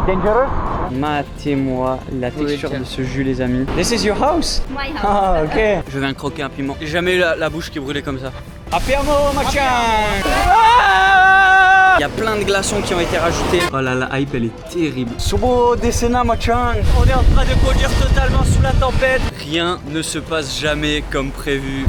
Dangerous? Matez-moi la texture de ce jus, les amis. This is your house? My house. Ah, ok. Je viens de croquer un piment. J'ai jamais eu la bouche qui brûlait comme ça. Apiamo, machin! Il y a plein de glaçons qui ont été rajoutés. Oh là, la hype, elle est terrible. Subo desena, machin. On est en train de conduire totalement sous la tempête. Rien ne se passe jamais comme prévu.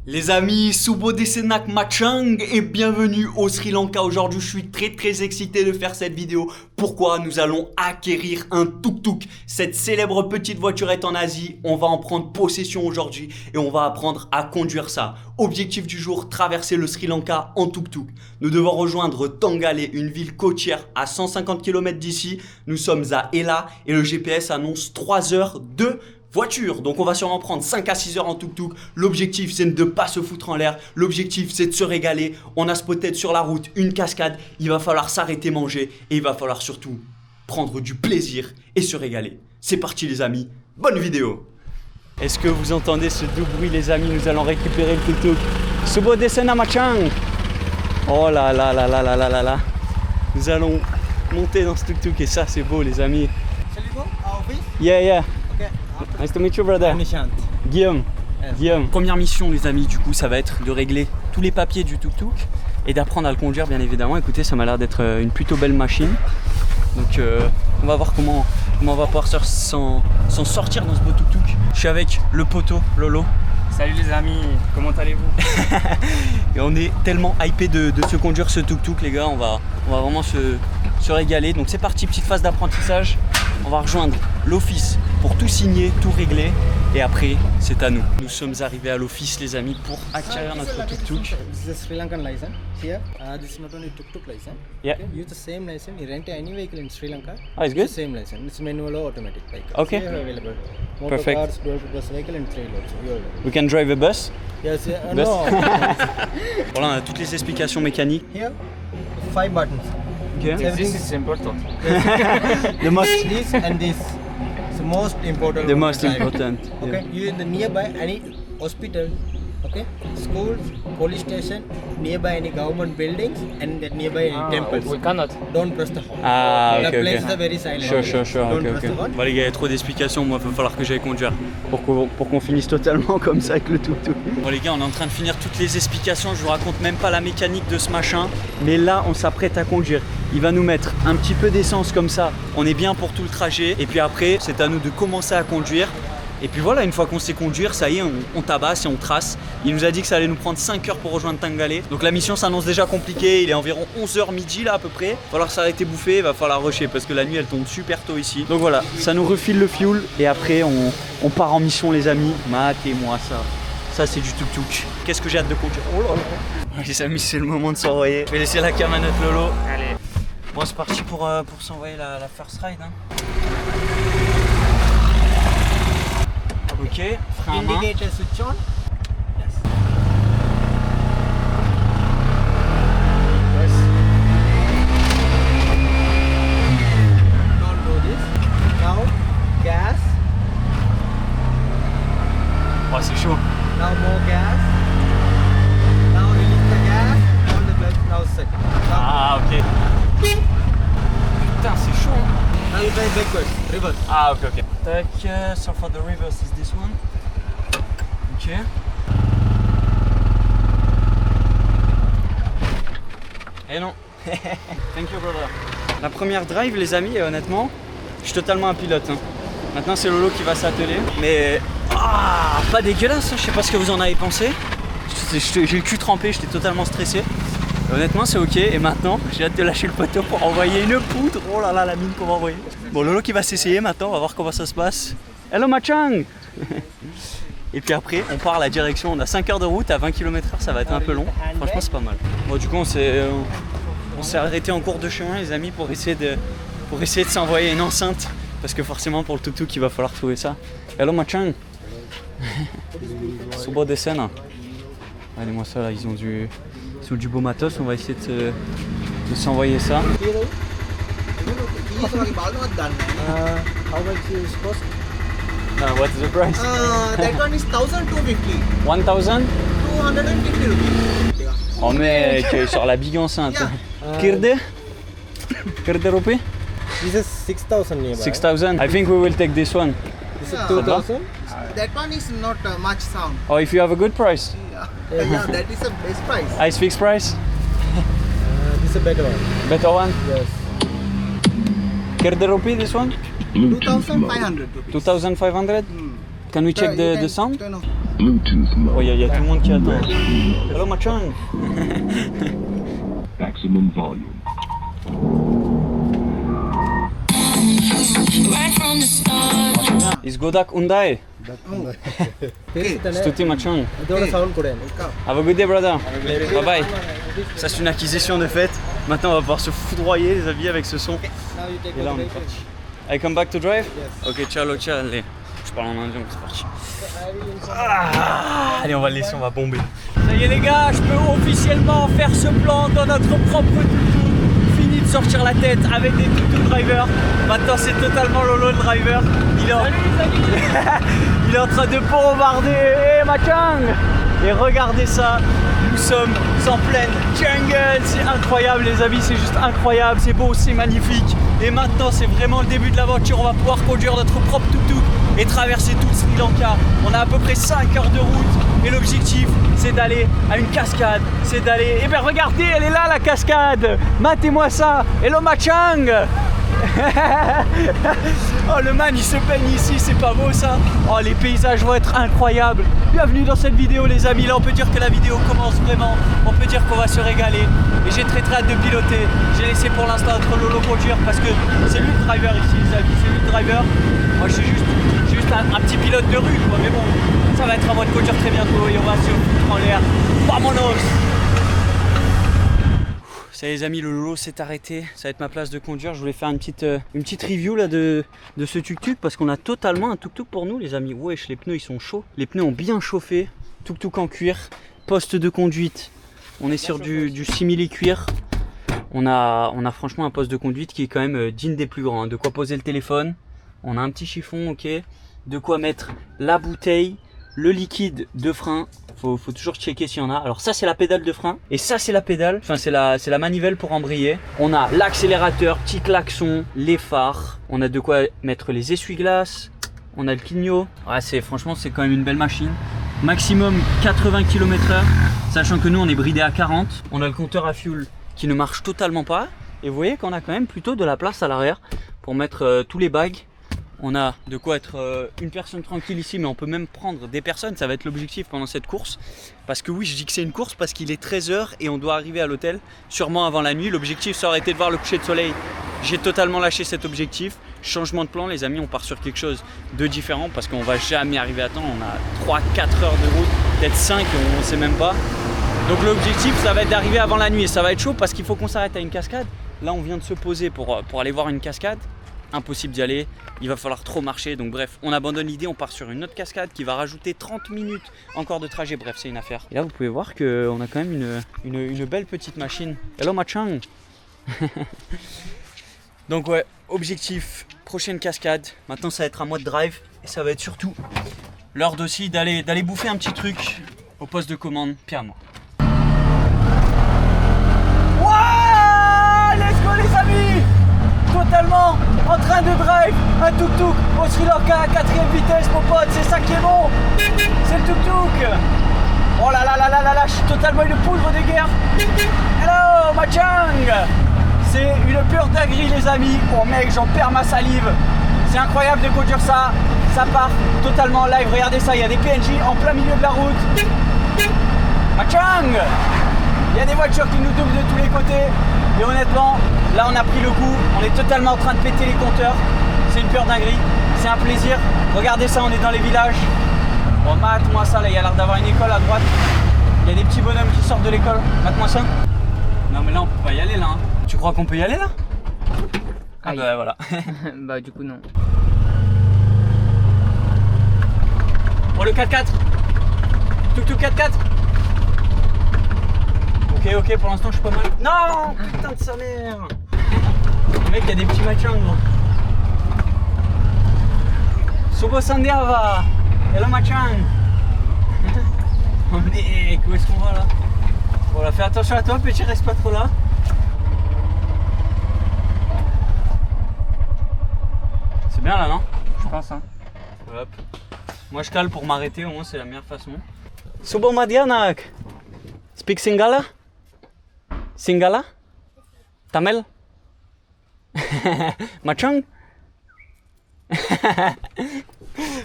Les amis, Subo Desenak Machang et bienvenue au Sri Lanka. Aujourd'hui, je suis très excité de faire cette vidéo. Pourquoi? Nous allons acquérir un tuk-tuk, cette célèbre petite voiturette en Asie. On va en prendre possession aujourd'hui et on va apprendre à conduire ça. Objectif du jour, traverser le Sri Lanka en tuk-tuk. Nous devons rejoindre Tangale, une ville côtière à 150 km d'ici. Nous sommes à Ela et le GPS annonce 3 heures de voiture. Donc on va sûrement prendre 5 à 6 heures en tuk-tuk. L'objectif c'est de ne pas se foutre en l'air. L'objectif c'est de se régaler. On a spotted sur la route une cascade. Il va falloir s'arrêter manger. Et il va falloir surtout prendre du plaisir et se régaler. C'est parti les amis. Bonne vidéo. Est-ce que vous entendez ce doux bruit les amis? Nous allons récupérer le tuk-tuk. Subo desena machang. Oh là là là là là là là là. Nous allons monter dans ce tuk-tuk et ça c'est beau les amis. Shall we go? Our office? Yeah. Okay. Nice to meet you, brother. Nishant. Guillaume. Yes. Guillaume. Première mission, les amis, du coup, ça va être de régler tous les papiers du tuk-tuk et d'apprendre à le conduire, bien évidemment. Écoutez, ça m'a l'air d'être une plutôt belle machine. Donc, on va voir comment on va pouvoir s'en sortir dans ce beau tuk-tuk. Je suis avec le poteau, Lolo. Salut les amis, comment allez-vous? Et on est tellement hypé de se conduire ce tuk-tuk, les gars. On va vraiment se régaler. Donc, c'est parti, petite phase d'apprentissage. On va rejoindre l'office pour tout signer, tout régler et après c'est à nous. Nous sommes arrivés à l'office les amis pour acquérir notre tuk-tuk. This is a Sri Lankan license. Here, this is not only tuk-tuk license. Yeah. Okay? Use the same license. You rent any vehicle in Sri Lanka. Oh, it's good? The same license. It's manual or automatic. Like Okay. here available. Motor Perfect. cars, dual purpose vehicle and trail also. We can drive a bus. Yes. Bus. No. Voilà, on a toutes les explications mécaniques. Here, 5 buttons. Okay. This is important. The most, This and this. It's the most important. the one most to drive. important. Okay, you in the nearby any hospital, okay, schools, police station, nearby any government buildings, and that nearby any temples. We cannot. Don't press the horn. Ah, The ok, place ok. is very silent. Sure, Don't ok, press the horn. ok. Bon les gars, il y a trop d'explications, moi il va falloir que j'aille conduire pour qu'on finisse totalement comme ça avec le tuk-tuk. Bon les gars, on est en train de finir toutes les explications, je vous raconte même pas la mécanique de ce machin, mais là on s'apprête à conduire. Il va nous mettre un petit peu d'essence comme ça, on est bien pour tout le trajet, et puis après c'est à nous de commencer à conduire. Et puis voilà, une fois qu'on sait conduire, ça y est, on tabasse et on trace. Il nous a dit que ça allait nous prendre 5 heures pour rejoindre Tangale. Donc la mission s'annonce déjà compliquée, il est environ 11h midi là à peu près. Il va falloir s'arrêter bouffer, il va falloir rusher parce que la nuit elle tombe super tôt ici. Donc voilà, ça nous refile le fuel et après on part en mission les amis. Matez-moi ça. Ça c'est du tuk-tuk. Qu'est-ce que j'ai hâte de conduire. Oh là là. Les amis, c'est le moment de s'envoyer. Je vais laisser la cam à notre Lolo. Allez. Bon, c'est parti pour s'envoyer la first ride. Hein. Ok, frein à main. Indicator switch on. Yes. Yes. Don't do this. Now gas. Oh, c'est chaud. Now more gas. Now release the gas. On the clutch. Now set. Now, Ah, ok. Putain, c'est chaud. Hein. now you try backwards. Reverse. Ah, ok. Tac, so for the reverse is this one. Ok. Et non. Thank you, brother. La première drive, les amis, et honnêtement, je suis totalement un pilote. Hein. Maintenant, c'est Lolo qui va s'atteler. Mais pas dégueulasse, hein. Je sais pas ce que vous en avez pensé. J'ai le cul trempé, j'étais totalement stressé. Et honnêtement, c'est ok. Et maintenant, j'ai hâte de lâcher le poteau pour envoyer une poudre. Oh là là, la mine qu'on va envoyer. Bon, Lolo qui va s'essayer maintenant, on va voir comment ça se passe. Hello, Machang. Et puis après, on part à la direction. On a 5 heures de route à 20 km/h, ça va être un peu long. Franchement, c'est pas mal. Bon, du coup, on s'est arrêté en cours de chemin, les amis, pour essayer de s'envoyer une enceinte. Parce que forcément, pour le tuk-tuk, il va falloir trouver ça. Hello, Machang. Subo desena. Allez-moi ça là, ils ont du beau matos. On va essayer de s'envoyer ça. How much is cost? What's the price? That one is 1,250. 1000? 250 rupees. Oh mec, sur la big enceinte. Yeah. Kirde? Kirde rupi? This is 6,000 nearby. 6,000. I think we will take this one. This is Yeah. 2,000. That one is not much sound. Or if you have a good price. Yeah, that is the best price. Ice fixed price. This is a better one. Better one. Yes. Care rupee this one? 2,500 rupees. 2,500. Can we check You the can sound? turn off. Bluetooth mode. Oh, y a tout le monde qui attend. Hello, Machang. Maximum volume. Right from the start. Is Godak Hyundai? It's Stuti Machang. sound good. Have a good day, brother. Bye bye. Ça, c'est une acquisition de fait. Maintenant, on va pouvoir se foudroyer, les amis, avec ce son. Now you take Et là, on est parti. I come back to drive? Ok, ciao, ciao. Allez. Je parle en indien, c'est parti. Allez, on va le laisser, on va bomber. Ça y est, les gars, je peux officiellement faire ce plan dans notre propre tuk-tuk. Fini de sortir la tête avec des tuk-tuk drivers. Maintenant, c'est totalement Lolo le driver. Il est en train de bombarder. Hey, Machang! Et regardez ça, nous sommes en pleine jungle, c'est incroyable les amis, c'est juste incroyable, c'est beau, c'est magnifique. Et maintenant c'est vraiment le début de l'aventure, on va pouvoir conduire notre propre tuk-tuk et traverser tout le Sri Lanka. On a à peu près 5 heures de route et l'objectif c'est d'aller à une cascade, c'est d'aller... Eh bien regardez, elle est là la cascade, matez-moi ça, hello Machang. Oh le man il se peigne ici, c'est pas beau ça. Oh les paysages vont être incroyables. Bienvenue dans cette vidéo les amis. Là on peut dire que la vidéo commence vraiment. On peut dire qu'on va se régaler. Et j'ai très hâte de piloter. J'ai laissé pour l'instant notre Lolo conduire parce que c'est lui le driver ici les amis. C'est lui le driver. Moi je suis juste un petit pilote de rue quoi. Mais bon, ça va être à moi de conduire très bientôt et on va se foutre en l'air. Vamonos! Ça les amis, le Lolo s'est arrêté, ça va être ma place de conduire. Je voulais faire une petite review là de ce tuk-tuk parce qu'on a totalement un tuk-tuk pour nous les amis. Wesh, les pneus ils sont chauds, les pneus ont bien chauffé, tuk-tuk en cuir, poste de conduite, on est sur du simili-cuir. On a franchement un poste de conduite qui est quand même digne des plus grands, hein. De quoi poser le téléphone, on a un petit chiffon, ok, de quoi mettre la bouteille, le liquide de frein. Faut toujours checker s'il y en a. Alors ça c'est la pédale de frein et ça c'est la pédale, enfin c'est la manivelle pour embrayer. On a l'accélérateur, petit klaxon, les phares. On a de quoi mettre les essuie-glaces. On a le clignot. Ouais, franchement c'est quand même une belle machine. Maximum 80 km/h, sachant que nous on est bridé à 40. On a le compteur à fuel qui ne marche totalement pas. Et vous voyez qu'on a quand même plutôt de la place à l'arrière pour mettre tous les bags. On a de quoi être une personne tranquille ici, mais on peut même prendre des personnes, ça va être l'objectif pendant cette course. Parce que oui, je dis que c'est une course parce qu'il est 13h et on doit arriver à l'hôtel sûrement avant la nuit. L'objectif ça aurait été de voir le coucher de soleil. J'ai totalement lâché cet objectif. Changement de plan les amis, on part sur quelque chose de différent parce qu'on va jamais arriver à temps. On a 3-4 heures de route, peut-être 5, on ne sait même pas. Donc l'objectif ça va être d'arriver avant la nuit et ça va être chaud parce qu'il faut qu'on s'arrête à une cascade. Là on vient de se poser pour aller voir une cascade. Impossible d'y aller, il va falloir trop marcher, donc bref, on abandonne l'idée, on part sur une autre cascade qui va rajouter 30 minutes encore de trajet, bref, c'est une affaire. Et là, vous pouvez voir qu'on a quand même une belle petite machine. Hello Machang. Donc ouais, objectif, prochaine cascade, maintenant ça va être un mode drive, et ça va être surtout l'heure aussi d'aller bouffer un petit truc au poste de commande, Pierre moi. Wow, let's go les amis! Totalement en train de drive un tuk-tuk au Sri Lanka à 4ème vitesse mon pote, c'est ça qui est bon, c'est le tuk-tuk. Oh là là là là là là, je suis totalement une poudre de guerre. Hello Machang. C'est une pure dinguerie les amis. Oh mec, j'en perds ma salive. C'est incroyable de conduire ça, ça part totalement en live, regardez ça, il y a des PNJ en plein milieu de la route. Machang. Il y a des voitures qui nous doublent de tous les côtés. Et honnêtement, là on a pris le coup, on est totalement en train de péter les compteurs. C'est une pure dinguerie, c'est un plaisir. Regardez ça, on est dans les villages. Bon, mate-moi ça, là il y a l'air d'avoir une école à droite. Il y a des petits bonhommes qui sortent de l'école. Mate-moi ça. Non mais là on peut pas y aller là. Hein. Tu crois qu'on peut y aller là? Ah bah voilà. Bah du coup non. Bon le 4x4. Tuk-tuk 4x4. Ok, pour l'instant je suis pas mal. Non, putain de sa mère. Le mec, il y a des petits Machang. Subo Sandiava. Hello Machang. Oh mec, où est-ce qu'on va là? Voilà, fais attention à toi, petit, reste pas trop là. C'est bien là, non? Je pense, hein. Hop. Moi je cale pour m'arrêter, au moins c'est la meilleure façon. Subo Madianak. Speak Singala? Singala? Tamil? Machang?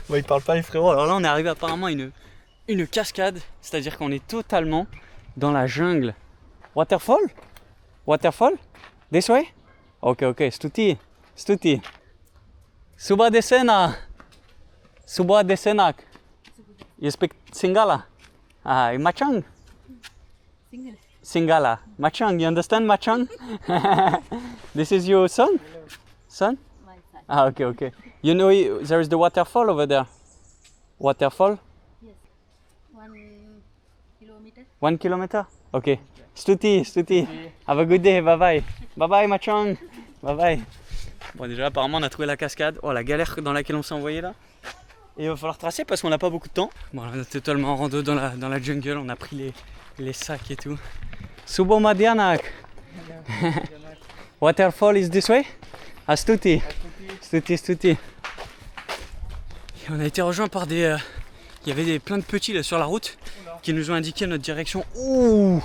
Bon, il parle pas les frérots. Alors là on est arrivé apparemment à une cascade, c'est-à-dire qu'on est totalement dans la jungle. Waterfall? Waterfall? This way? Ok, stuti. Suba desena. Suba desenak. You speak Singala? Machang? Singala. Machang, you understand Machang? This is your son? Son? Ah, okay. You know there is the waterfall over there. Waterfall? 1 kilometer. 1 kilometer? Okay. Stuti. Have a good day. Bye bye, Machang. Bye. Bon, déjà, apparemment, on a trouvé la cascade. Oh, la galère dans laquelle on s'est envoyé là. Et il va falloir tracer parce qu'on n'a pas beaucoup de temps. Bon, on est totalement en rando dans la jungle. On a pris les sacs et tout. Subo Madianak. Waterfall is this way? Stuti. Et on a été rejoint par des... il y avait plein de petits là sur la route qui nous ont indiqué notre direction. Ouh!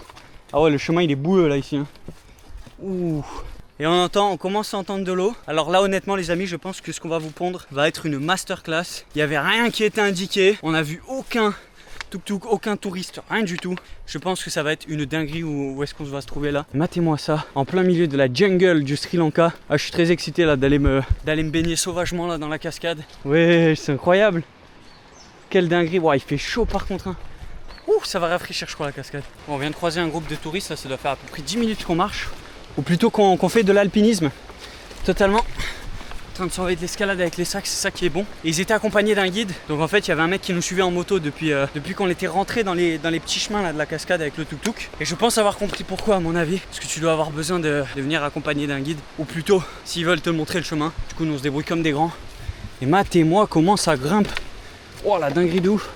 Ah ouais, le chemin il est boueux là ici. Hein. Ouh! Et on commence à entendre de l'eau. Alors là honnêtement les amis, je pense que ce qu'on va vous pondre va être une masterclass. Il n'y avait rien qui était indiqué. On n'a vu aucun tuk-tuk, aucun touriste, rien du tout. Je pense que ça va être une dinguerie où est-ce qu'on va se trouver là. Matez-moi ça, en plein milieu de la jungle du Sri Lanka. Ah, je suis très excité là d'aller me baigner sauvagement là dans la cascade. Ouais, c'est incroyable. Quelle dinguerie. Wow, il fait chaud par contre. Hein. Ouh, ça va rafraîchir je crois la cascade. Bon, on vient de croiser un groupe de touristes, là ça doit faire à peu près 10 minutes qu'on marche. Ou plutôt qu'on fait de l'alpinisme. Totalement. En train de surveiller de l'escalade avec les sacs, c'est ça qui est bon. Et ils étaient accompagnés d'un guide. Donc en fait il y avait un mec qui nous suivait en moto depuis qu'on était rentré dans les petits chemins là, de la cascade avec le tuk-tuk. Et je pense avoir compris pourquoi à mon avis. Parce que tu dois avoir besoin de venir accompagné d'un guide. Ou plutôt s'ils veulent te montrer le chemin. Du coup nous on se débrouille comme des grands. Et matez-moi comment ça grimpe. Oh la dinguerie de ouf.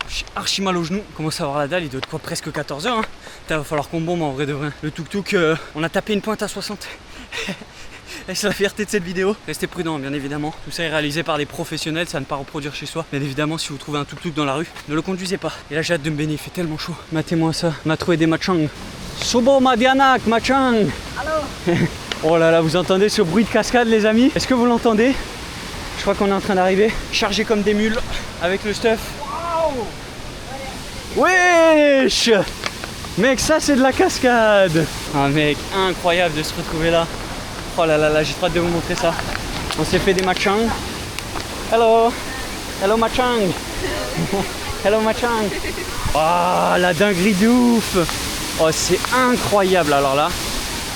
J'ai archi mal au genou. Commence à avoir la dalle, il doit être quoi presque 14h hein. Il va falloir qu'on bombe en vrai de vrai. Le tuk-tuk, on a tapé une pointe à 60. Et c'est la fierté de cette vidéo. Restez prudents bien évidemment. Tout ça est réalisé par des professionnels, ça ne pas reproduire chez soi. Bien évidemment si vous trouvez un tuk-tuk dans la rue, ne le conduisez pas. Et là j'ai hâte de me baigner, il fait tellement chaud. Matez-moi ça, on a trouvé des machang. Subo Madianak, machang. Allô. Oh là là, vous entendez ce bruit de cascade les amis? Est-ce que vous l'entendez? Je crois qu'on est en train d'arriver. Chargé comme des mules avec le stuff. Wow. Wesh. Mec, ça c'est de la cascade. Ah mec, incroyable de se retrouver là. Oh là là là, j'ai trop hâte de vous montrer ça. On s'est fait des machang. Hello. Hello machang. Hello machang. Oh la dinguerie de ouf. Oh c'est incroyable. Alors là,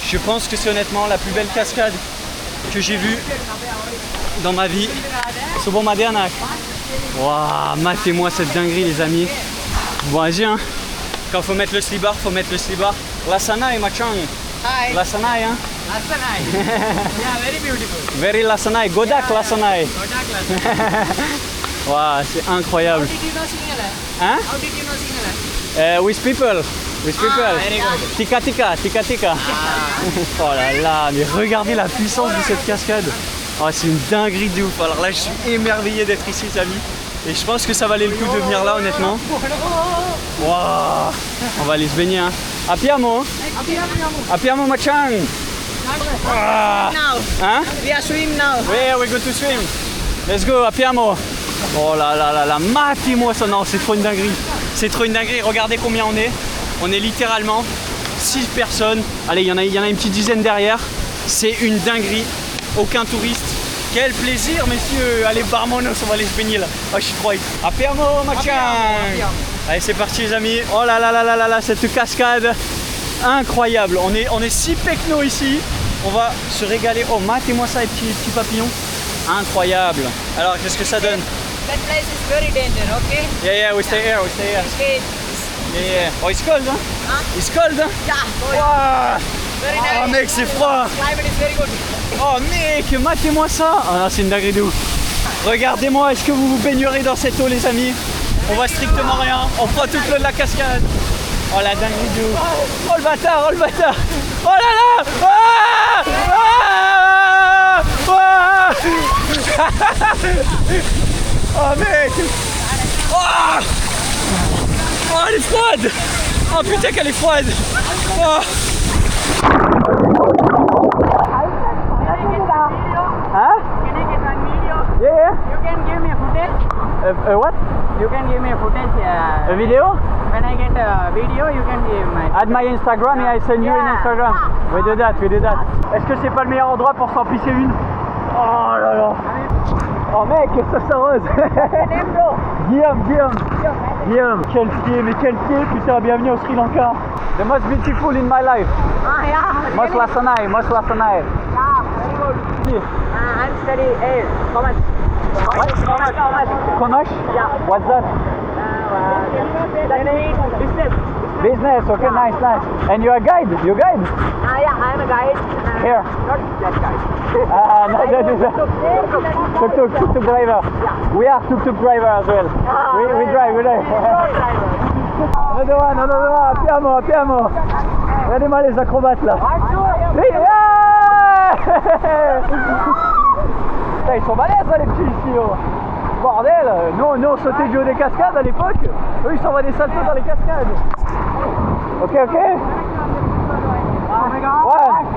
je pense que c'est honnêtement la plus belle cascade que j'ai vue dans ma vie. Subo Madianak. Waouh, matez-moi cette dinguerie les amis. Bon vas-y hein. Quand faut mettre le slibard, faut mettre le slibard. Lasanai machang. Hi. Lasanai hein. Lasanai. Yeah, very beautiful. Very Lasanai. Godak Lasanai. Waouh, c'est incroyable. How did you know Sinhala? Hein? How did you know Sinhala? With people. With people. Very good. Tika tika, tika tika. Oh là là, mais regardez la puissance de cette cascade. Oh, c'est une dinguerie de ouf. Alors là, je suis émerveillé d'être ici les amis. Et je pense que ça valait le coup de venir là honnêtement. Waouh. On va aller se baigner hein. Apiamo. Apiamo machang. Ah. Hein? We are swim now. Yeah, we're going to swim. Let's go, apiamo. Oh là là là là, matez-moi ça. Non, c'est trop une dinguerie. C'est trop une dinguerie. Regardez combien on est. On est littéralement 6 personnes. Allez, il y en a une petite dizaine derrière. C'est une dinguerie. Aucun touriste. Quel plaisir, messieurs. Allez, barmonos, on va aller se baigner là. Oh, je suis trop hype. Apiamo, machin. Allez, c'est parti, les amis. Oh là là là là là là, cette cascade. Incroyable. On est 6 pecnos ici. On va se régaler. Oh, matez-moi ça, les petits papillons. Incroyable. Alors, qu'est-ce que ça donne? That place is very dangerous, okay? Yeah, yeah, we stay here, Okay. Yeah, yeah. Oh, it's cold, hein? It's cold, hein? Yeah, Wow. very Oh, nice. mec, c'est froid. Climate is very good. Oh, mec, matez-moi ça. Ah, c'est une dinguerie de ouf. Regardez-moi, est-ce que vous vous baignerez dans cette eau, les amis? On voit strictement rien. On voit tout le long de la cascade. Oh, la dinguerie de ouf. Oh, le bâtard, oh, le bâtard. Oh là là. Ah. Ah. Ah. Oh mec. Oh, oh elle est froide. Oh putain qu'elle est froide. Oh. Hein? Can I get one video? Yeah. You can give me a footage. What? You can give me a footage. A video? When I get a video, you can give my. Add my Instagram and I send you an Instagram. We do that, we do that. Est-ce que c'est pas le meilleur endroit pour s'en pisser une? Oh là là. Oh mec, ça s'arrose. Guillaume, quel pied, mais quel pied, putain, bienvenue au Sri Lanka. The most beautiful in my life. Yeah. Most Lasanai. Yeah, very good. I'm studying. Hey, how much? How much? Yeah. What's that? Business. Business, okay, nice. And you are a guide? You guide? Yeah, I'm a guide. Here. Not that guide. No, that is tuk-tuk driver. We are tuk-tuk driver as well. We drive. Another one, appiamo. Regardez-moi les acrobates là. Oui, putain, ils sont balèzes les petits ici. Oh. Bordel, nous on sautait du haut des cascades à l'époque. Eux ils s'envoient des saltos dans les cascades. Ok. 1,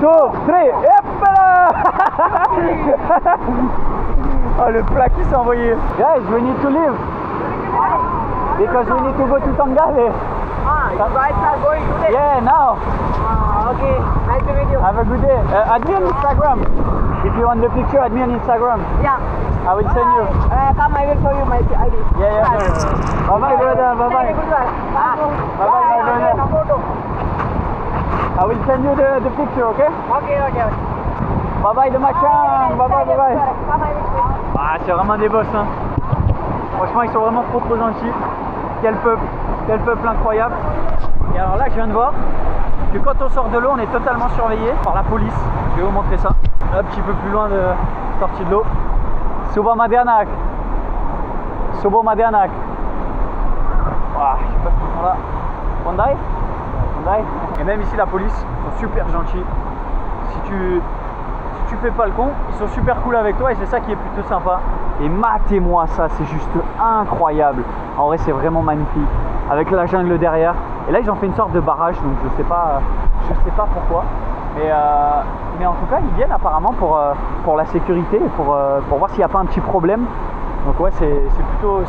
2, 3, hop là. Oh le plat qui s'est envoyé. Guys, we need to leave. Because we need to go to Tongale. You guys are going today? Yeah, now. Okay. Nice to meet you. Have a good day. Add me on Instagram. If you want the picture, add me on Instagram. Yeah. I will send you. Come, I will show you my ID. Yeah. Bye-bye, brother. Bye-bye. Good one. Bye-bye, my brother. I will send you the picture, okay? Okay. Bye-bye, de machin. Bye-bye. Come, I will show you. Ah, c'est vraiment des boss, hein. Franchement, ils sont vraiment trop gentils. Quel peuple incroyable. Et alors là, je viens de voir que quand on sort de l'eau, on est totalement surveillé par la police. Je vais vous montrer ça. Un petit peu plus loin de sortie de l'eau. Subo Madianak. Ah, je sais pas ce qu'ils font là. Hyundai. Et même ici, la police, ils sont super gentils. Si tu fais pas le con, ils sont super cool avec toi et c'est ça qui est plutôt sympa. Et matez-moi ça, c'est juste incroyable. En vrai, c'est vraiment magnifique. Avec la jungle derrière. Et là, ils ont fait une sorte de barrage, donc je sais pas pourquoi. Mais en tout cas, ils viennent apparemment pour la sécurité, pour voir s'il n'y a pas un petit problème. Donc ouais, c'est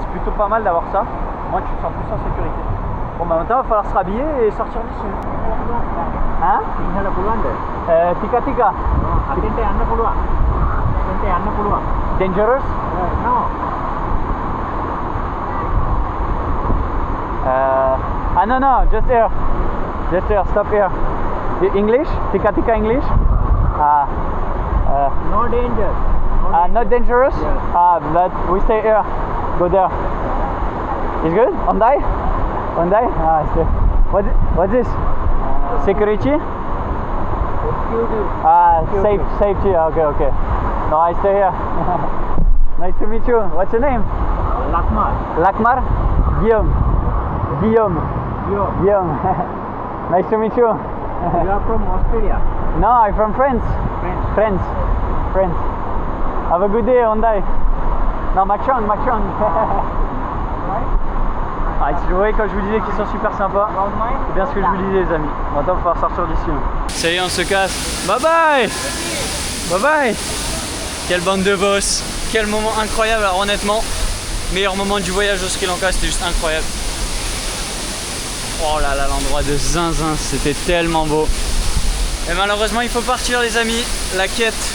plutôt pas mal d'avoir ça. Moi, tu te sens plus en sécurité. Bon, bah maintenant, il va falloir se rhabiller et sortir d'ici. Hein? Tika. Dangerous? No, just here, stop here. English? Tika English? No danger. Not dangerous? Yes. But we stay here. Go there. It's good? Hyundai? I see. What's this? Security? Safety. Okay. No, I stay here. Nice to meet you. What's your name? Lakmar? Guillaume. Nice to meet you. You are from Australia? No, I'm from France. France. Have a good day, Hyundai. Non, Macron. Ah, vous voyez, quand je vous disais qu'ils sont super sympas, c'est bien ce que je vous disais, les amis. Maintenant, il va falloir sortir d'ici. Ça y est, on se casse. Bye. Quelle bande de boss. Quel moment incroyable. Alors honnêtement, meilleur moment du voyage au Sri Lanka, c'était juste incroyable. Oh là là, l'endroit de zinzin, c'était tellement beau. Et malheureusement, il faut partir, les amis. La quête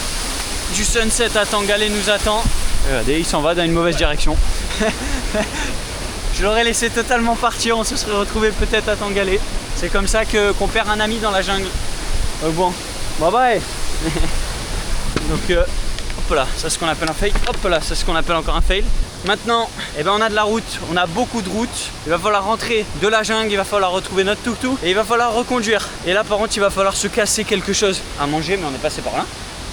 du sunset à Tongale nous attend. Regardez, il s'en va dans une mauvaise direction. Je l'aurais laissé totalement partir, on se serait retrouvé peut-être à Tongale. C'est comme ça qu'on perd un ami dans la jungle. Bon, bye. Donc hop là, c'est ce qu'on appelle un fail. Hop là, c'est ce qu'on appelle encore un fail. Maintenant, on a de la route, on a beaucoup de route. Il va falloir rentrer de la jungle, il va falloir retrouver notre tuk-tuk et il va falloir reconduire. Et là par contre, il va falloir se casser quelque chose à manger, mais on est passé par là.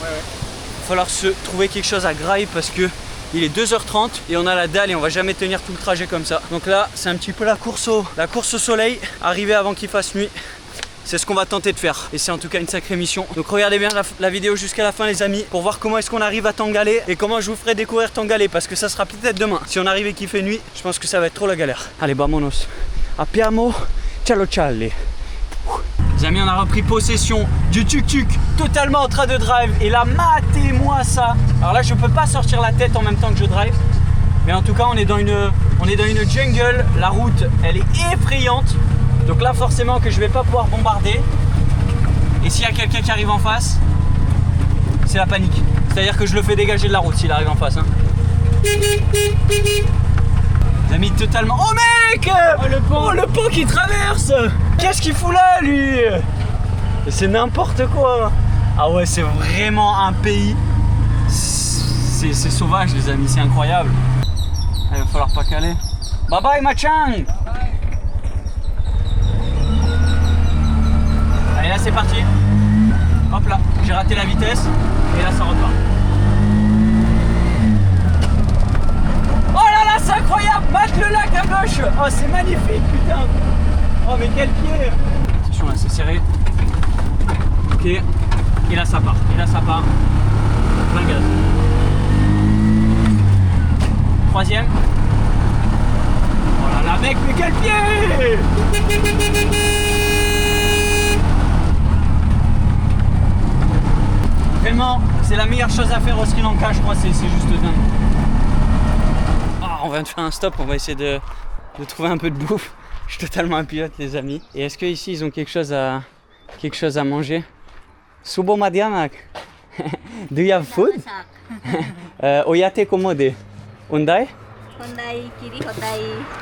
Ouais. Il va falloir se trouver quelque chose à grailler parce que il est 2h30 et on a la dalle et on va jamais tenir tout le trajet comme ça. Donc là, c'est un petit peu la course au soleil, arriver avant qu'il fasse nuit. C'est ce qu'on va tenter de faire. Et c'est en tout cas une sacrée mission. Donc regardez bien la vidéo jusqu'à la fin les amis, pour voir comment est-ce qu'on arrive à Tangalé et comment je vous ferai découvrir Tangalé, parce que ça sera peut-être demain. Si on arrive et qu'il fait nuit, je pense que ça va être trop la galère. Allez, vamonos. Appiamo Ciao Cialle. Les amis, on a repris possession du tuk-tuk, totalement en train de drive. Et là, matez-moi ça. Alors là, je peux pas sortir la tête en même temps que je drive. Mais en tout cas, on est dans une jungle. La route, elle est effrayante. Donc là, forcément que je vais pas pouvoir bombarder. Et s'il y a quelqu'un qui arrive en face, c'est la panique. C'est-à-dire que je le fais dégager de la route s'il arrive en face. Hein. Les amis, totalement... Oh mec, oh, le pont qui traverse. Qu'est-ce qu'il fout là, lui? C'est n'importe quoi. Ah ouais, c'est vraiment un pays... C'est sauvage, les amis, c'est incroyable. Il va falloir pas caler. Bye bye, Machang. Allez, là, c'est parti. Hop là, j'ai raté la vitesse. Et là, ça repart. C'est incroyable, mâche le lac à gauche. Oh, c'est magnifique, putain. Oh, mais quel pied. Attention, là, c'est serré. Ok. Et là, ça part. Plein gaz. Troisième. Oh là là, mec, mais quel pied. Vraiment, c'est la meilleure chose à faire au Sri Lanka, je crois. C'est juste dingue. On vient de faire un stop, on va essayer de trouver un peu de bouffe. Je suis totalement un pilote, les amis. Et est-ce qu'ici ils ont quelque chose à manger? Subo Madianak. Do you have food? Oyate komode. Undai? Hyundai, Kiri Hyundai.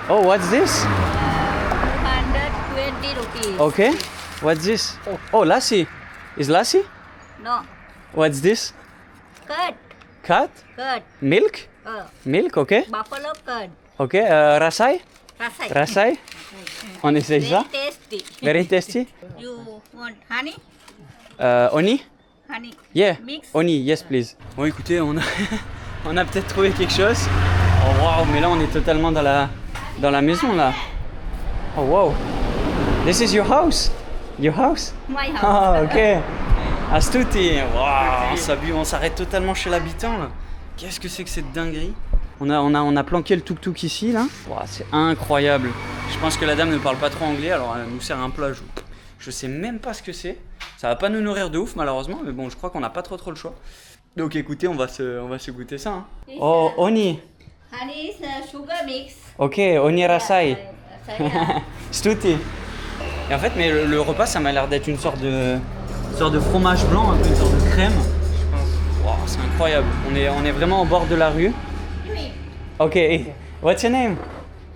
Oh, what's this? 220 rupees. Okay. What's this? Oh, lassi. Is lassi? No. What's this? Curd. Cat? Curd. Milk? Milk, ok. Buffalo curd. Ok, rasai? Rasai. Rasai? On essaye ça? Very tasty. Very tasty? You want honey? Oni? Honey. Yeah, Mix. Oni, yes please. Bon écoutez, on a peut-être trouvé quelque chose. Oh wow, mais là on est totalement dans la maison là. Oh wow. This is your house? Your house? My house. Ah ok. Astuti. Wow, on s'arrête totalement chez l'habitant là. Qu'est-ce que c'est que cette dinguerie? On a planqué le tuk-tuk ici là. Wow, c'est incroyable. Je pense que la dame ne parle pas trop anglais, alors elle nous sert un plat. Je sais même pas ce que c'est. Ça va pas nous nourrir de ouf malheureusement, mais bon, je crois qu'on n'a pas trop le choix. Donc écoutez, on va se goûter ça. Hein. Oh, Oni. Honey is a sugar mix. Ok, Oni rasai. Saya. Stuti. Et en fait, mais le repas, ça m'a l'air d'être une sorte de fromage blanc, un peu une sorte de crème. Je pense. Wow, c'est incroyable. On est vraiment au bord de la rue. Ok, what's your name?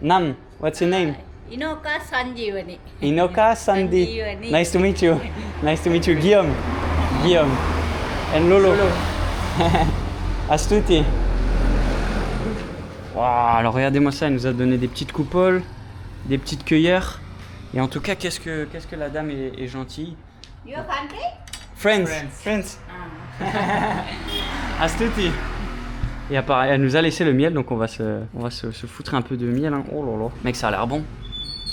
Nam, what's your name? Inoka Sanjeevani. Inoka Sandi. Sanjeevani. Nice to meet you. Nice to meet you. Guillaume. And Lolo. Astuti. Wow, alors regardez-moi ça, elle nous a donné des petites coupoles, des petites cueillères. Et en tout cas, qu'est-ce que la dame est gentille. Your country? Friends. Astuti. Et elle nous a laissé le miel, donc on va se foutre un peu de miel. Hein. Oh là là. Mec, ça a l'air bon.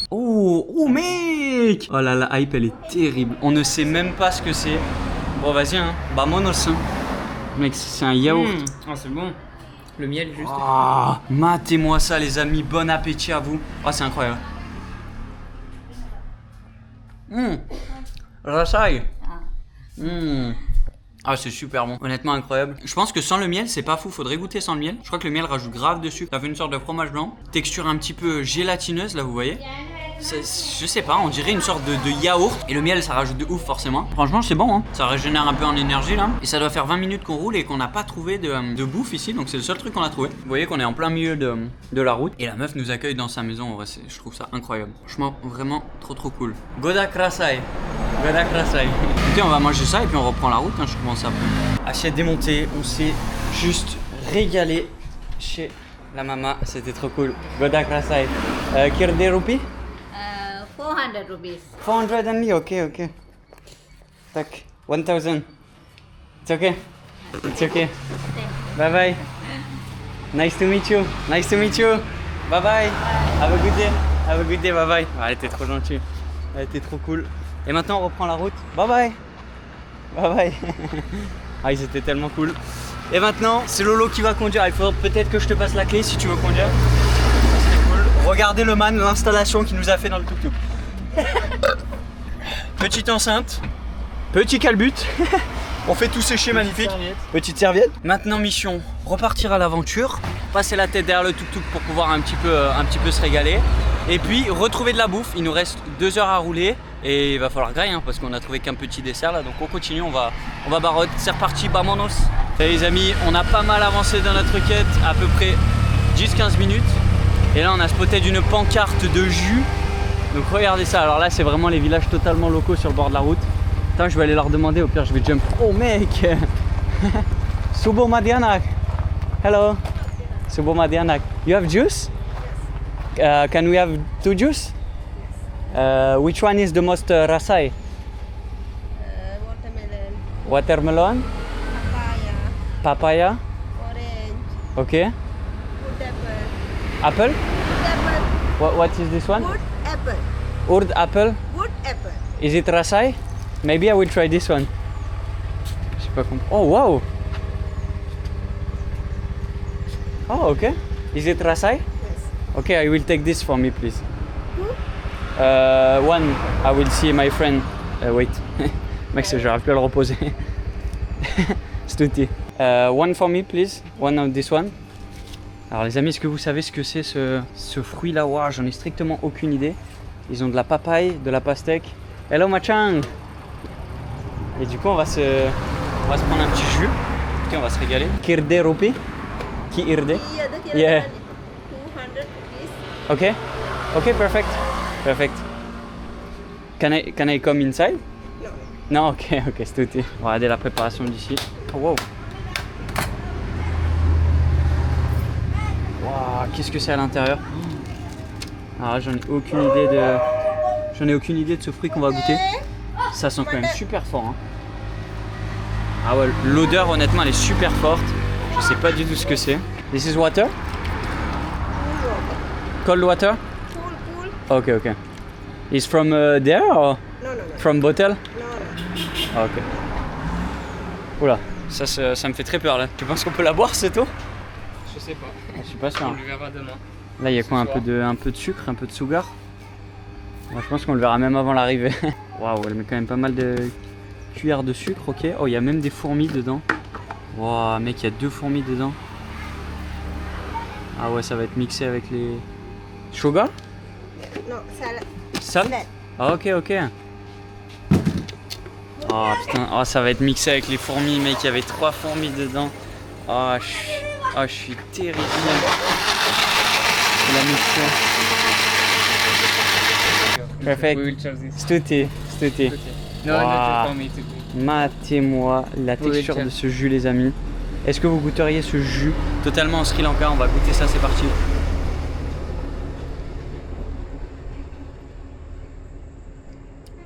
Oh mec. Oh là la hype, elle est terrible. On ne sait même pas ce que c'est. Bon, vas-y, hein. Vamonos. Mec, c'est un yaourt. Oh, c'est bon. Le miel, juste. Ah, matez-moi ça, les amis. Bon appétit à vous. Ah, c'est incroyable. Rasai. Ah, c'est super bon, honnêtement incroyable. Je pense que sans le miel, c'est pas fou, faudrait goûter sans le miel. Je crois que le miel rajoute grave dessus. Ça fait une sorte de fromage blanc. Texture un petit peu gélatineuse, là, vous voyez. Je sais pas, on dirait une sorte de yaourt. Et le miel, ça rajoute de ouf, forcément. Franchement, c'est bon, hein. Ça régénère un peu en énergie, là. Et ça doit faire 20 minutes qu'on roule et qu'on n'a pas trouvé de bouffe ici. Donc, c'est le seul truc qu'on a trouvé. Vous voyez qu'on est en plein milieu de la route. Et la meuf nous accueille dans sa maison. En vrai, je trouve ça incroyable. Franchement, vraiment trop cool. Godak Rasai. Godak Rasai. Écoutez, on va manger ça et puis on reprend la route. Hein, je commence après. Assiette démontée. On s'est juste régalé chez la maman. C'était trop cool. Godak Rasai. Kirde Rupi? 400 rupees. 400 only? Okay. Tak, 1000. It's okay. Bye bye. Nice to meet you. Bye bye. Have a good day. Bye bye. Ah, elle était trop gentille. Elle était trop cool. Et maintenant, on reprend la route. Bye bye. Bye bye. Ah, ils étaient tellement cool. Et maintenant, c'est Lolo qui va conduire. Il faudra peut-être que je te passe la clé si tu veux conduire. Ça serait cool. Regardez le man, l'installation qu'il nous a fait dans le tuk-tuk. Petite enceinte, petit calbut. On fait tout sécher, magnifique. Petite serviette. Maintenant, mission, repartir à l'aventure, passer la tête derrière le tuk-tuk pour pouvoir un petit peu se régaler. Et puis retrouver de la bouffe. Il nous reste 2 heures à rouler et il va falloir grailler hein, parce qu'on a trouvé qu'un petit dessert là. Donc on continue, on va barotte. C'est reparti, vamonos. Et les amis, on a pas mal avancé dans notre quête, à peu près 10-15 minutes. Et là on a spoté d'une pancarte de jus. Donc regardez ça. Alors là c'est vraiment les villages totalement locaux sur le bord de la route. Attends, je vais aller leur demander, au pire je vais jump. Oh mec. Subo Madianak. Hello. Subo Madianak. You have juice? Can we have 2 juice? Which one is the most rasai? Watermelon, Watermelon? papaya, Papaya? orange, Okay. wood apple. Apple? Wood apple. What is this one? Wood apple. Urd apple? Wood apple. Is it rasai? Maybe I will try this one. J'ai pas compris. Oh wow! Oh okay. Is it rasai? Yes. Okay, I will take this for me, please. One, I will see my friend. Wait. Mec, j'arrive plus à le reposer. Stuti. One for me, please. One of this one. Alors les amis, est-ce que vous savez ce que c'est ce fruit là? Wow, j'en ai strictement aucune idée. Ils ont de la papaye, de la pastèque. Hello Machang. Et du coup, on va se prendre un petit jus. Ok, on va se régaler. Kirde rupi. Ki irde. Yeah. 200 rupees. Okay. Okay, perfect. Perfect. Can I come inside? No. Non, ok, c'est tout. On va regarder la préparation d'ici. Oh, wow. Wow, qu'est-ce que c'est à l'intérieur? Alors j'en ai aucune idée de ce fruit qu'on va goûter. Ça sent quand même super fort. Hein. Ah ouais, l'odeur honnêtement elle est super forte. Je sais pas du tout ce que c'est. This is water? Cold water? Cool. Okay. It's from there or No. from bottle? No. Ah, ok. Oula, ça me fait très peur là. Tu penses qu'on peut la boire cette eau? Je sais pas. Je suis pas sûr. On le verra demain. Là il y a quoi, un peu de sucre, un peu de sugar? Moi, je pense qu'on le verra même avant l'arrivée. Waouh, elle met quand même pas mal de cuillères de sucre, ok. Oh, il y a même des fourmis dedans. Waouh, mec, il y a 2 fourmis dedans. Ah ouais, ça va être mixé avec les... Sugar? No, salad. Salt? Ah ok. Oh putain, oh, ça va être mixé avec les fourmis, mec, il y avait 3 fourmis dedans. Oh, je suis terrifié. La mixture. Perfect. We will try this. Stuti. No, Wow. not for me to do. Matez-moi la Oui, texture tiens. de ce jus, les amis. Est-ce que vous goûteriez ce jus totalement en Sri Lanka? On va goûter ça, c'est parti.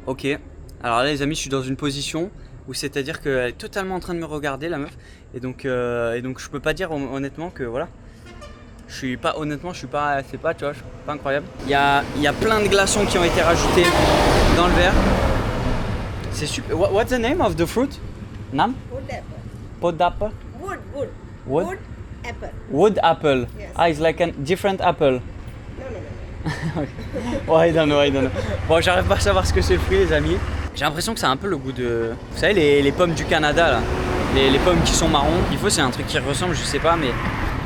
Ok, alors là les amis, je suis dans une position où c'est-à-dire qu'elle est totalement en train de me regarder, la meuf. Et donc je peux pas dire honnêtement que voilà. C'est pas, tu vois, je suis pas incroyable. Il y a plein de glaçons qui ont été rajoutés dans le verre. C'est super. What's the name of the fruit? Nam? Wood apple. Podapple? Wood. Wood? Wood apple. Wood apple. Yes. Ah, it's like a different apple. No. Oh, I don't know. Bon, j'arrive pas à savoir ce que c'est le fruit, les amis. J'ai l'impression que ça a un peu le goût de... Vous savez, les pommes du Canada, là. Les pommes qui sont marrons. Il faut, c'est un truc qui ressemble, je sais pas, mais...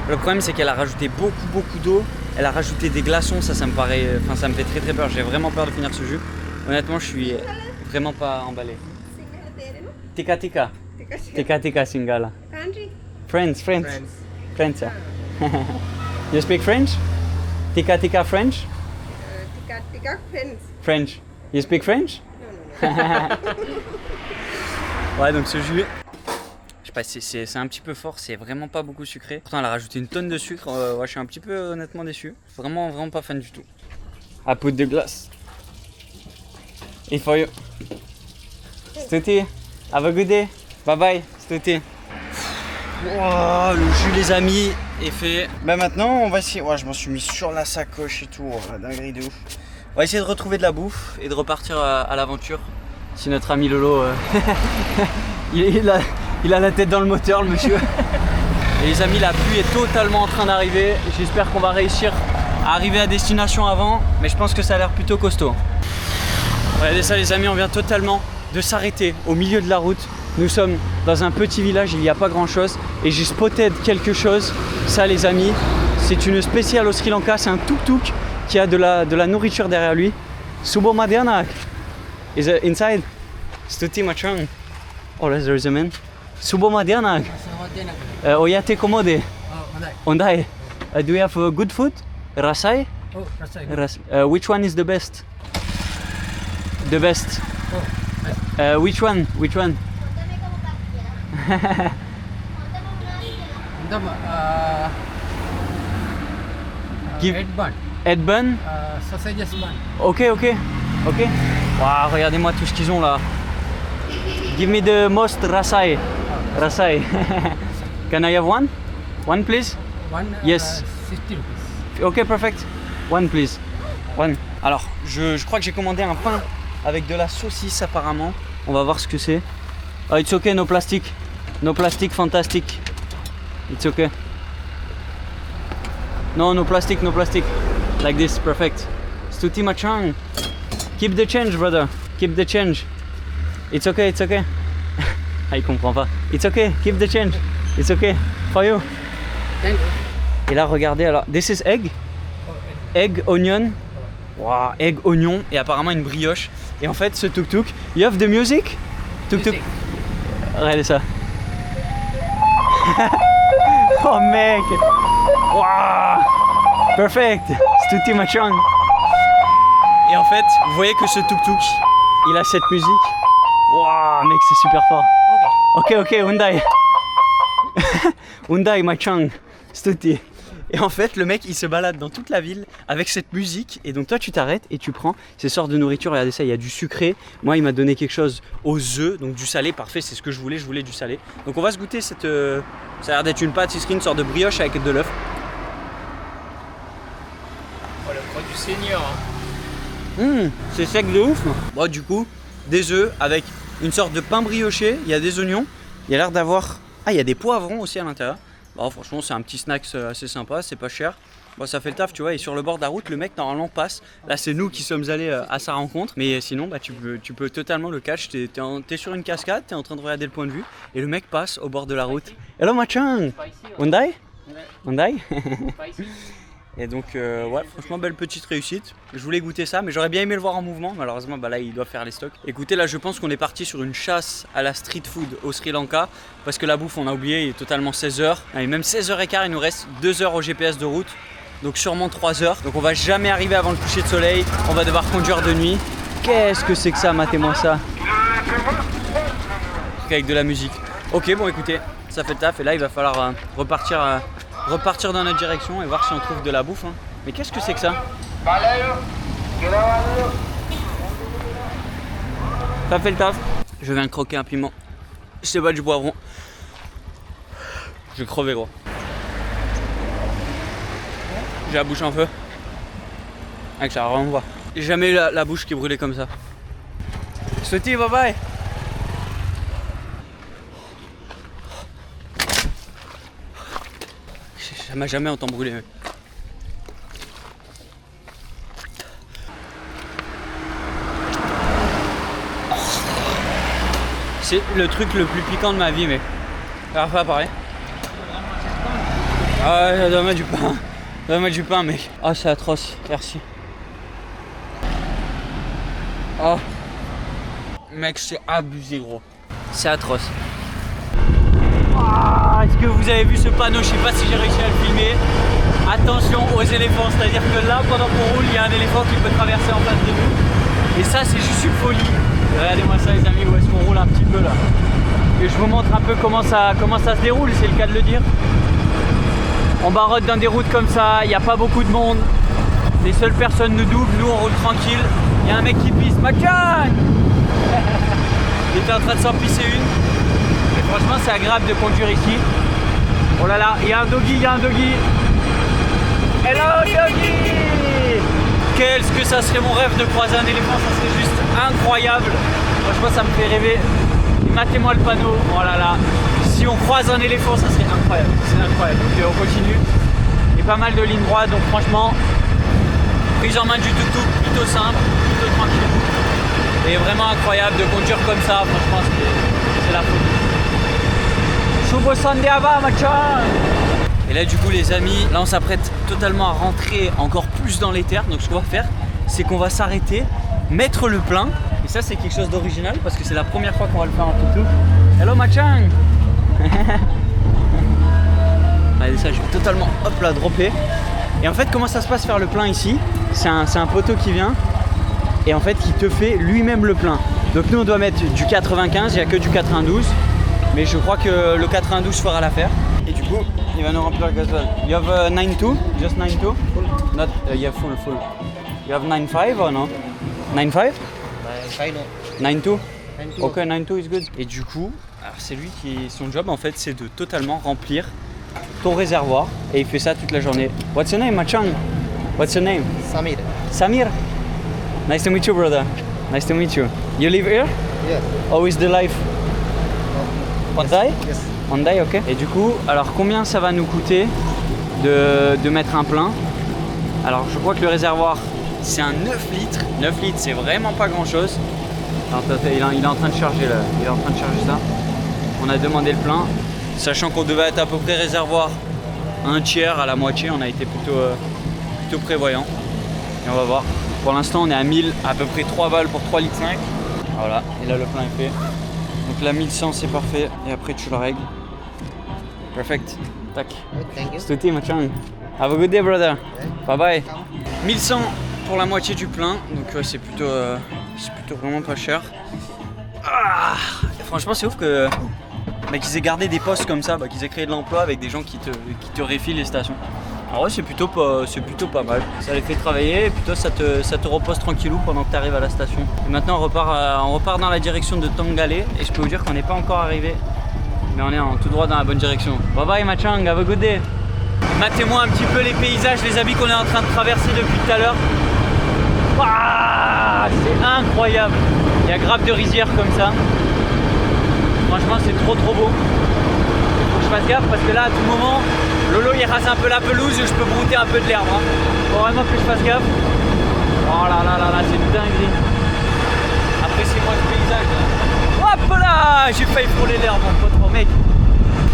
Le problème, c'est qu'elle a rajouté beaucoup d'eau. Elle a rajouté des glaçons, ça me paraît... Enfin, ça me fait très peur. J'ai vraiment peur de finir ce jus. Honnêtement, je suis vraiment pas emballé. Single there, no? Tika Singala. Country. French. You speak French? Tika French? Tika friends. French. You speak French? No. Ouais, donc ce jus, je sais pas, c'est un petit peu fort, c'est vraiment pas beaucoup sucré. Pourtant, elle a rajouté une tonne de sucre. Ouais, je suis un petit peu honnêtement déçu. Vraiment pas fan du tout. I put the glass. It's for you. Stuti, have a good day. Bye bye, Stuti. Wow, le jus, les amis, est fait. Bah maintenant, on va essayer. Ouais, je m'en suis mis sur la sacoche et tout. Oh, la dinguerie de ouf. On va essayer de retrouver de la bouffe et de repartir à l'aventure. si notre ami Lolo, il a la tête dans le moteur, le monsieur. Et les amis, la pluie est totalement en train d'arriver. J'espère qu'on va réussir à arriver à destination avant, mais je pense que ça a l'air plutôt costaud. Regardez ça les amis, on vient totalement de s'arrêter au milieu de la route. Nous sommes dans un petit village, il n'y a pas grand chose et j'ai spotté quelque chose. Ça les amis, c'est une spéciale au Sri Lanka, c'est un tuk-tuk qui a de la nourriture derrière lui. Subo Madianak is inside. Stuti Machang. Oh là, there is a man. Subo Madianak. Oyate Komode. Ondai. Do you have good food? Rasai? Oh, Rasai. Which one is the best? The best. Which one? Which one? Give Head bun. head bun. Sausages bun. Ok. Wow, regardez-moi tout ce qu'ils ont là. Give me the most rasai. Rasai. Can I have one? One please? One. Yes. 60 rupees. Ok, perfect. One please. One. Alors, je crois que j'ai commandé un pain avec de la saucisse apparemment. On va voir ce que c'est. Oh, it's okay, no plastic. No plastic, fantastic. It's okay. No plastic, no plastic. Like this, perfect. Stuti Machang. Keep the change, brother. Keep the change. It's okay, it's okay. Ah, il comprend pas. It's okay, keep the change. It's okay. For you. Thank you. Et là, regardez, alors, this is egg. Egg, onion. Wow, egg, oignon. Et apparemment une brioche. Et en fait, ce tuk-tuk, you have the music? Tuk-tuk. Regardez ça. Oh mec. Wow. Perfect. Stuti Machang. Et en fait, vous voyez que ce tuk-tuk, il a cette musique. Wow, mec, c'est super fort. Ok, Hyundai. Hyundai Machang. Stuti. Et en fait, le mec, il se balade dans toute la ville avec cette musique. Et donc toi, tu t'arrêtes et tu prends ces sortes de nourriture. Regardez ça, il y a du sucré. Moi, il m'a donné quelque chose aux œufs, donc du salé. Parfait, c'est ce que je voulais du salé. Donc on va se goûter cette... ça a l'air d'être une pâtisserie, une sorte de brioche avec de l'œuf. Oh, le croix du Seigneur. Hein. C'est sec de ouf. Bon, du coup, des œufs avec une sorte de pain brioché. Il y a des oignons. Il y a l'air d'avoir... Ah, il y a des poivrons aussi à l'intérieur. Bon, franchement, c'est un petit snack assez sympa, c'est pas cher. Bon, ça fait le taf, tu vois. Et sur le bord de la route, le mec normalement passe. Là, c'est nous qui sommes allés à sa rencontre. Mais sinon, bah, tu peux totalement le catch. T'es sur une cascade, t'es en train de regarder le point de vue. Et le mec passe au bord de la route. Hello, Machang. Hyundai? Hyundai? Et donc, ouais, franchement, belle petite réussite. Je voulais goûter ça, mais j'aurais bien aimé le voir en mouvement. Malheureusement, bah là, il doit faire les stocks. Écoutez, là, je pense qu'on est parti sur une chasse à la street food au Sri Lanka. Parce que la bouffe, on a oublié, il est totalement 16h. Et même 16h15, il nous reste 2 heures au GPS de route. Donc, sûrement 3 heures. Donc, on va jamais arriver avant le coucher de soleil. On va devoir conduire de nuit. Qu'est-ce que c'est que ça? Matez-moi ça. Avec de la musique. Ok, bon, écoutez, ça fait le taf. Et là, il va falloir repartir dans notre direction et voir si on trouve de la bouffe. Hein. Mais qu'est-ce que c'est que ça? Ça fait le taf. Je viens de croquer un piment. C'est pas du poivron. Je vais crever gros. J'ai la bouche en feu. Avec ça, vraiment voir. J'ai jamais eu la bouche qui brûlait comme ça. Sauti, bye bye. Ça m'a jamais autant brûlé. C'est le truc le plus piquant de ma vie, mais ça va pas pareil. Ah ouais, ça doit mettre du pain. Ça doit mettre du pain, mec. Ah, c'est atroce. Merci. Oh. Mec, c'est abusé, gros. C'est atroce. Est-ce que vous avez vu ce panneau? Je sais pas si j'ai réussi à le filmer. Attention aux éléphants, c'est-à-dire que là, pendant qu'on roule, il y a un éléphant qui peut traverser en face de nous. Et ça, c'est juste une folie. Regardez-moi ça, les amis, où est-ce qu'on roule un petit peu là. Et je vous montre un peu comment ça se déroule, c'est le cas de le dire. On barotte dans des routes comme ça, il n'y a pas beaucoup de monde. Les seules personnes nous doublent, nous on roule tranquille. Il y a un mec qui pisse, Machan. Il était en train de s'en pisser une. Et franchement, c'est agréable de conduire ici. Oh là là, il y a un doggy, Hello doggy! Qu'est-ce que ça serait mon rêve de croiser un éléphant, ça serait juste incroyable. Franchement, ça me fait rêver. Matez-moi le panneau. Oh là là. Si on croise un éléphant, ça serait incroyable. C'est incroyable. Donc on continue. Et pas mal de lignes droites. Donc franchement, prise en main du tuk-tuk, plutôt simple, plutôt tranquille. Et vraiment incroyable de conduire comme ça. Franchement, c'est la folie. Subo Sandeava, machin. Et là du coup les amis, là on s'apprête totalement à rentrer encore plus dans les terres. Donc ce qu'on va faire, c'est qu'on va s'arrêter, mettre le plein. Et ça c'est quelque chose d'original parce que c'est la première fois qu'on va le faire en tuk-tuk. Hello Machang. Allez, ça je vais totalement hop là dropper. Et en fait comment ça se passe faire le plein ici? C'est un poteau qui vient et en fait qui te fait lui-même le plein. Donc nous on doit mettre du 95, il n'y a que du 92. Mais je crois que le 92 fera l'affaire. Et du coup, il va nous remplir le gasoil. You have 9.2? Just 9.2? Full? Not, yeah, full. You have 9.5 or no? 9.5? 9.2? Ok, 9.2 is good. Et du coup, alors c'est lui qui, son job en fait, c'est de totalement remplir ton réservoir. Et il fait ça toute la journée. What's your name, Machang? What's your name? Samir. Samir? Nice to meet you, brother. Nice to meet you. You live here? Yes. How is the life? Hyundai? Yes. Hyundai, ok. Et du coup, alors combien ça va nous coûter de mettre un plein? Alors je crois que le réservoir c'est un 9 litres. 9 litres c'est vraiment pas grand chose. Alors, il est en train de charger là. Il est en train de charger ça. On a demandé le plein. Sachant qu'on devait être à peu près réservoir un tiers à la moitié, on a été plutôt prévoyant. Et on va voir. Pour l'instant on est à 1000, à peu près 3 balles pour 3 litres 5. Voilà, et là le plein est fait. Donc là 1100 c'est parfait et après tu le règles. Perfect. Tac. Thank you. Stuti Machang. Have a good day brother. Bye bye. 1100 pour la moitié du plein. Donc ouais, c'est plutôt vraiment pas cher. Ah, franchement c'est ouf que qu'ils aient gardé des postes comme ça, qu'ils aient créé de l'emploi avec des gens qui te réfilent les stations. Alors ouais c'est plutôt pas mal. Ça les fait travailler et puis toi ça te repose tranquillou pendant que tu arrives à la station. Et maintenant on repart dans la direction de Tangalé et je peux vous dire qu'on n'est pas encore arrivé. Mais on est tout droit dans la bonne direction. Bye bye Machang, have a good day. Matez-moi un petit peu les paysages, les habits qu'on est en train de traverser depuis tout à l'heure. C'est incroyable. Il y a grave de rizières comme ça. Franchement c'est trop beau. Il faut que je fasse gaffe parce que là à tout moment Lolo il rase un peu la pelouse et je peux brouter un peu de l'herbe. Faut vraiment que je fasse gaffe. Oh là là, c'est une dinguerie. Appréciez-moi ce paysage là. Hop là, j'ai failli frôler l'herbe mon pote, mec.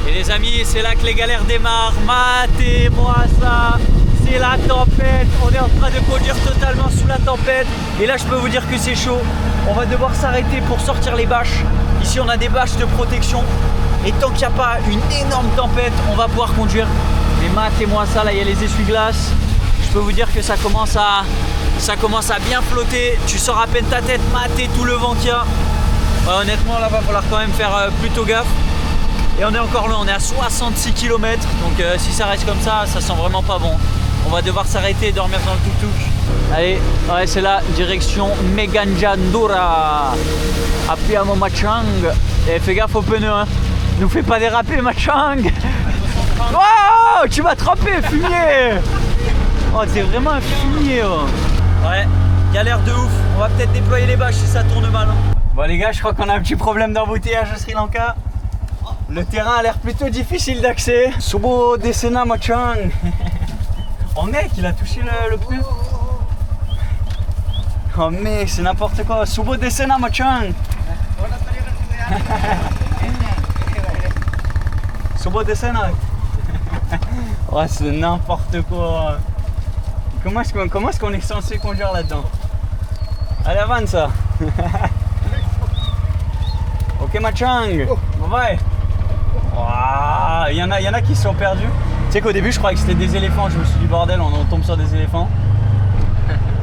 Et les amis, c'est là que les galères démarrent. Matez-moi ça. C'est la tempête. On est en train de conduire totalement sous la tempête. Et là je peux vous dire que c'est chaud. On va devoir s'arrêter pour sortir les bâches. Ici on a des bâches de protection. Et tant qu'il n'y a pas une énorme tempête, on va pouvoir conduire. Mais matez-moi ça, là il y a les essuie-glaces. Je peux vous dire que ça commence à bien flotter. Tu sors à peine ta tête, matez tout le vent qu'il y a. Honnêtement là va falloir quand même faire plutôt gaffe. Et on est encore loin, on est à 66 km. Donc si ça reste comme ça sent vraiment pas bon. On va devoir s'arrêter et dormir dans le tuk-tuk. Allez, ouais, c'est là, direction Meganjandura. Appiamo Machang. Et fais gaffe aux pneus, hein. Nous fais pas déraper Machang. Oh, tu vas tremper, fumier. Oh, c'est vraiment un fumier. Oh. Ouais, galère de ouf. On va peut-être déployer les bâches si ça tourne mal. Bon les gars, je crois qu'on a un petit problème d'embouteillage au Sri Lanka. Le terrain a l'air plutôt difficile d'accès. Subo Desena Machang. Oh mec, il a touché le pneu. Oh mec, c'est n'importe quoi. Subo Desena Machang. Subo Desena. Oh, c'est n'importe quoi. Comment est-ce qu'on est censé conduire là-dedans? Allez, avance ça. Ok Machang. Bye bye. Il y en a qui se sont perdus. Tu sais qu'au début je croyais que c'était des éléphants. Je me suis dit bordel, on tombe sur des éléphants.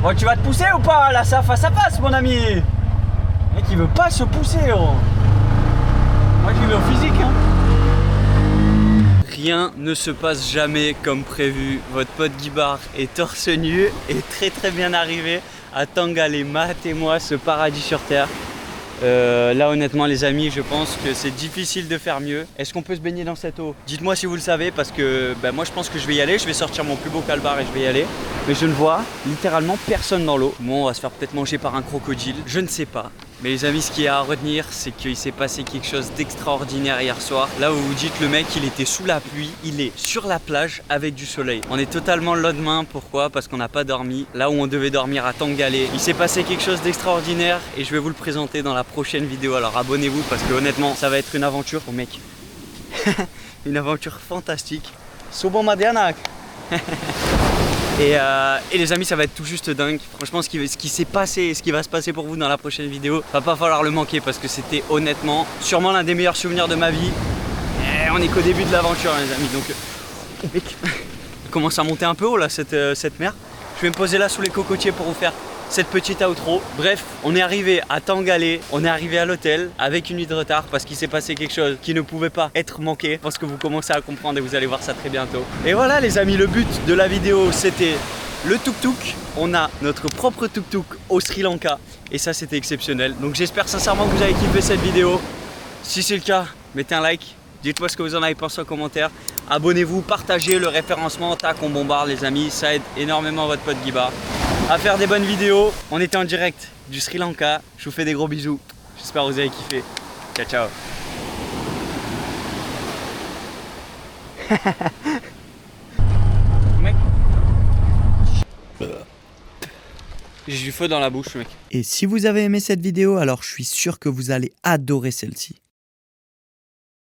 Bon, tu vas te pousser ou pas? Là ça passe mon ami. Le mec il veut pas se pousser oh. Moi je vais au physique hein. Rien ne se passe jamais comme prévu. Votre pote Guibar est torse nu et très bien arrivé à Tangalé. Matez-moi ce paradis sur terre. Là honnêtement les amis, je pense que c'est difficile de faire mieux. Est-ce qu'on peut se baigner dans cette eau? Dites-moi si vous le savez parce que moi je pense que je vais y aller. Je vais sortir mon plus beau calbar et je vais y aller. Mais je ne vois littéralement personne dans l'eau. Bon, on va se faire peut-être manger par un crocodile, je ne sais pas. Mais les amis, ce qu'il y a à retenir, c'est qu'il s'est passé quelque chose d'extraordinaire hier soir. Là où vous dites le mec, il était sous la pluie, il est sur la plage avec du soleil. On est totalement le lendemain, pourquoi? Parce qu'on n'a pas dormi. Là où on devait dormir à Tangalé. Il s'est passé quelque chose d'extraordinaire et je vais vous le présenter dans la prochaine vidéo. Alors abonnez-vous parce que honnêtement, ça va être une aventure. Oh mec, une aventure fantastique. Sobo Madianak. Et les amis, ça va être tout juste dingue. Franchement, ce qui s'est passé et ce qui va se passer pour vous dans la prochaine vidéo, va pas falloir le manquer parce que c'était honnêtement sûrement l'un des meilleurs souvenirs de ma vie. Et on est qu'au début de l'aventure, les amis. Donc, mec, elle commence à monter un peu haut là, cette mer. Je vais me poser là sous les cocotiers pour vous faire cette petite outro. Bref, on est arrivé à Tangalé, on est arrivé à l'hôtel avec une nuit de retard parce qu'il s'est passé quelque chose qui ne pouvait pas être manqué. Je pense que vous commencez à comprendre et vous allez voir ça très bientôt. Et voilà les amis, le but de la vidéo c'était le tuk-tuk. On a notre propre tuk-tuk au Sri Lanka et ça c'était exceptionnel. Donc j'espère sincèrement que vous avez kiffé cette vidéo. Si c'est le cas, mettez un like. Dites-moi ce que vous en avez pensé en commentaire. Abonnez-vous, partagez le référencement, tac, on bombarde les amis. Ça aide énormément votre pote Guiba à faire des bonnes vidéos. On était en direct du Sri Lanka. Je vous fais des gros bisous. J'espère que vous avez kiffé. Ciao, ciao. Mec. J'ai du feu dans la bouche, mec. Et si vous avez aimé cette vidéo, alors je suis sûr que vous allez adorer celle-ci.